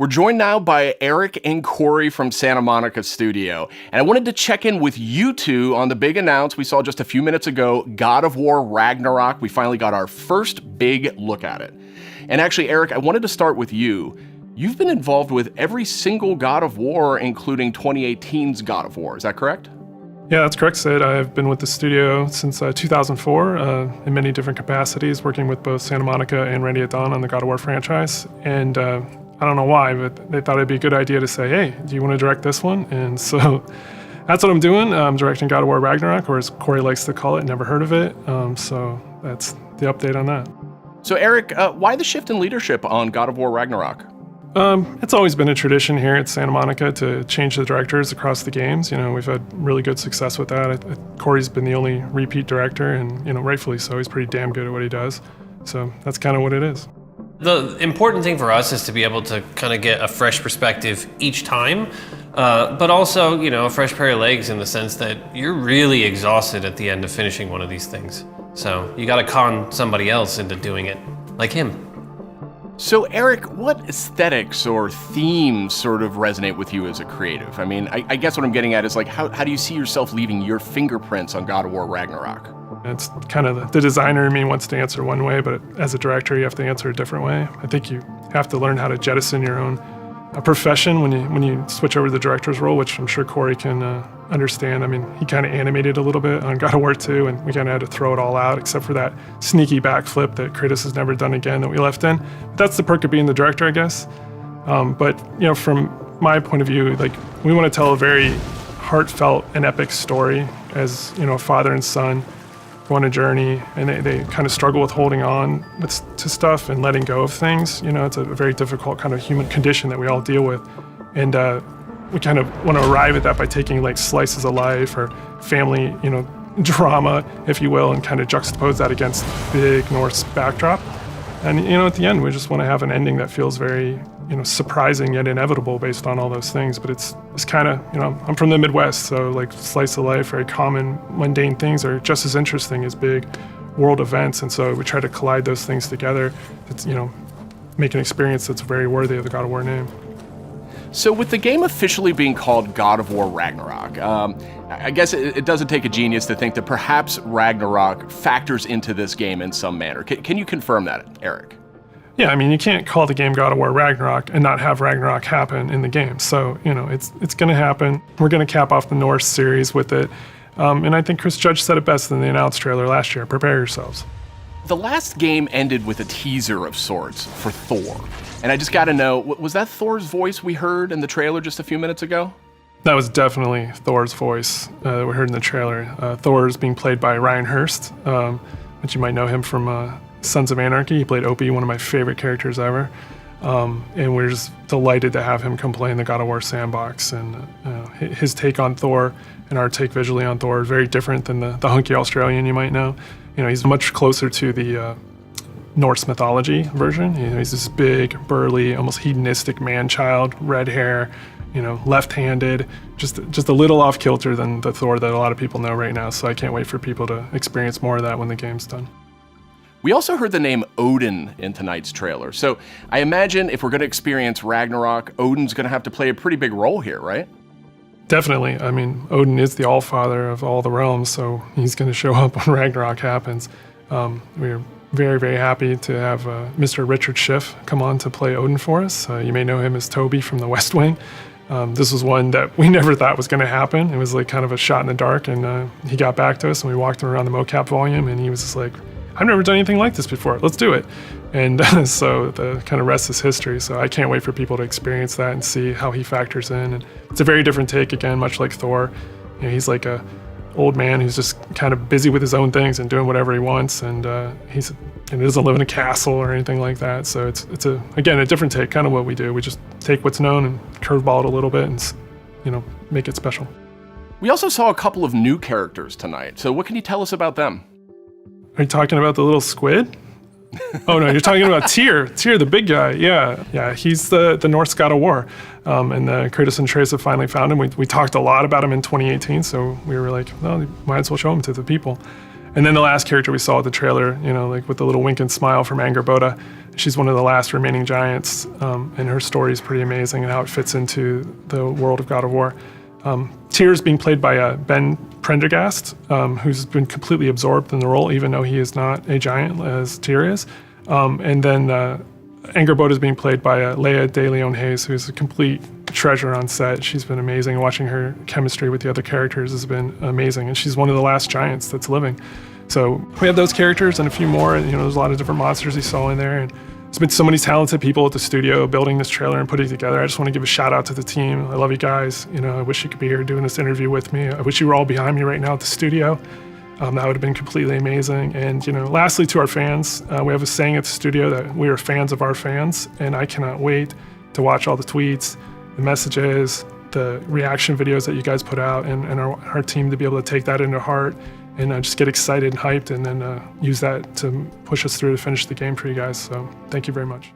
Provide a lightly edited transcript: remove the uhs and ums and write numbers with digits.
We're joined now by Eric and Corey from Santa Monica Studio. And I wanted to check in with you two on the big announce we saw just a few minutes ago, God of War Ragnarok. We finally got our first big look at it. And actually, Eric, I wanted to start with you. You've been involved with every single God of War, including 2018's God of War. Is that correct? Yeah, that's correct, Sid. I've been with the studio since 2004 in many different capacities, working with both Santa Monica and Randy at Dawn on the God of War franchise. And I don't know why, but they thought it'd be a good idea to say, hey, do you want to direct this one? And so that's what I'm doing. I'm directing God of War Ragnarok, or as Corey likes to call it, never heard of it. So that's the update on that. So Eric, why the shift in leadership on God of War Ragnarok? It's always been a tradition here at Santa Monica to change the directors across the games. You know, we've had really good success with that. Corey's been the only repeat director, and rightfully so. He's pretty damn good at what he does. So that's kind of what it is. The important thing for us is to be able to kind of get a fresh perspective each time, but also, a fresh pair of legs in the sense that you're really exhausted at the end of finishing one of these things. So you got to con somebody else into doing it, like him. So Eric, what aesthetics or themes sort of resonate with you as a creative? I mean, I guess what I'm getting at is like, how do you see yourself leaving your fingerprints on God of War Ragnarok? It's kind of the designer in me wants to answer one way, but as a director, you have to answer a different way. I think you have to learn how to jettison your own profession when you switch over to the director's role, which I'm sure Corey can understand. I mean, he kind of animated a little bit on God of War 2, and we kind of had to throw it all out, except for that sneaky backflip that Kratos has never done again that we left in. But that's the perk of being the director, I guess. But from my point of view, like, we want to tell a very heartfelt and epic story as, a father and son go on a journey, and they kind of struggle with holding on to stuff and letting go of things. It's a very difficult kind of human condition that we all deal with. And we kind of want to arrive at that by taking like slices of life or family, drama, if you will, and kind of juxtapose that against big Norse backdrop. And, at the end, we just want to have an ending that feels very, surprising yet inevitable based on all those things. But it's kind of, I'm from the Midwest, so like slice of life, very common, mundane things are just as interesting as big world events. And so we try to collide those things together to, make an experience that's very worthy of the God of War name. So with the game officially being called God of War Ragnarok, I guess it doesn't take a genius to think that perhaps Ragnarok factors into this game in some manner. Can you confirm that, Eric? Yeah, I mean, you can't call the game God of War Ragnarok and not have Ragnarok happen in the game. So, it's going to happen. We're going to cap off the Norse series with it. And I think Chris Judge said it best in the announced trailer last year. Prepare yourselves. The last game ended with a teaser of sorts for Thor. And I just got to know, was that Thor's voice we heard in the trailer just a few minutes ago? That was definitely Thor's voice that we heard in the trailer. Thor is being played by Ryan Hurst, which you might know him from Sons of Anarchy. He played Opie, one of my favorite characters ever. And we're just delighted to have him come play in the God of War sandbox. And his take on Thor and our take visually on Thor is very different than the hunky Australian you might know. He's much closer to the Norse mythology version. He's this big, burly, almost hedonistic man-child, red hair, left-handed, just a little off-kilter than the Thor that a lot of people know right now. So I can't wait for people to experience more of that when the game's done. We also heard the name Odin in tonight's trailer. So I imagine if we're going to experience Ragnarok, Odin's going to have to play a pretty big role here, right? Definitely. I mean, Odin is the Allfather of all the realms, so he's going to show up when Ragnarok happens. We're very, very happy to have Mr. Richard Schiff come on to play Odin for us. You may know him as Toby from The West Wing. This was one that we never thought was going to happen. It was like kind of a shot in the dark, and he got back to us, and we walked him around the mocap volume, and he was just like, I've never done anything like this before. Let's do it. And so the kind of rest is history. So I can't wait for people to experience that and see how he factors in. And it's a very different take, again, much like Thor. He's like a old man who's just kind of busy with his own things and doing whatever he wants. And he doesn't live in a castle or anything like that. So it's again, a different take, kind of what we do. We just take what's known and curveball it a little bit and, make it special. We also saw a couple of new characters tonight. So what can you tell us about them? Are you talking about the little squid? Oh no, you're talking about Tyr, the big guy. Yeah, he's the Norse God of War, and Kratos and Atreus have finally found him. We talked a lot about him in 2018, so we were like, well, we might as well show him to the people. And then the last character we saw at the trailer, like with the little wink and smile from Angrboda, she's one of the last remaining giants, and her story is pretty amazing and how it fits into the world of God of War. Tyr is being played by Ben Prendergast, who's been completely absorbed in the role, even though he is not a giant as Tyr is. And then Angrboda is being played by Leia de Leon Hayes, who's a complete treasure on set. She's been amazing. Watching her chemistry with the other characters has been amazing, and she's one of the last giants that's living. So we have those characters and a few more, and there's a lot of different monsters you saw in there, and there's been so many talented people at the studio building this trailer and putting it together. I just want to give a shout out to the team. I love you guys. I wish you could be here doing this interview with me. I wish you were all behind me right now at the studio. That would have been completely amazing. And lastly, to our fans, we have a saying at the studio that we are fans of our fans, and I cannot wait to watch all the tweets, the messages, the reaction videos that you guys put out, and our team to be able to take that into heart and just get excited and hyped, and then use that to push us through to finish the game for you guys. So thank you very much.